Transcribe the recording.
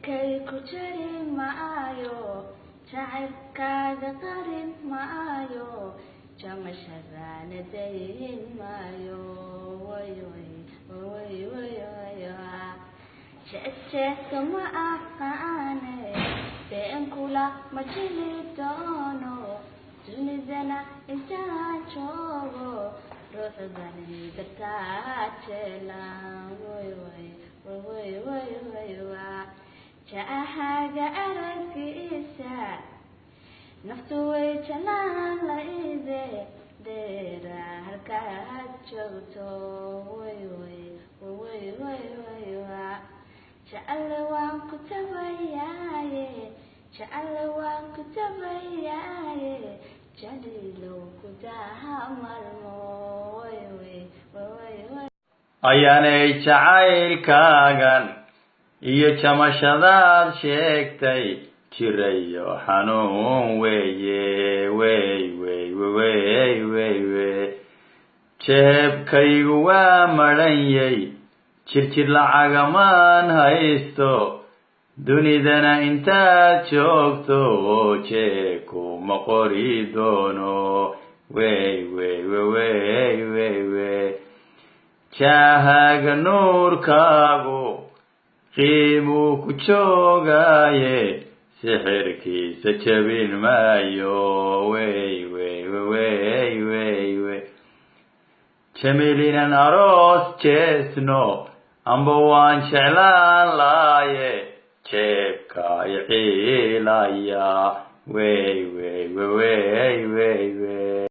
kay ku jari maayo jacaylkaaga qarin maayo jamashadaana dayin maayo way jeedka ma aqaane been kula ma jili doono dunidana intaan joogo ruuxdani dartaa jeelan jaahaga araggiisa naftu way janaan la ide dheera halkaad joogto jecel waan ku tabayaaye jaliilow ku daha malmo ayaanay jacaylkaagan iyo jamashadaad sheegtay jirayo xanuun weeye jeebkaygu waa madhanyay jirjir lacagamaan haysto dunidana intaad joogto jeeku ma qori doono jaahaga nuurkaagu qiimuu ku joogaaye sixirkiisa jabin maayo jamiilinan aroos jeesno amba waan jeclaan laaye jeebka iciilaya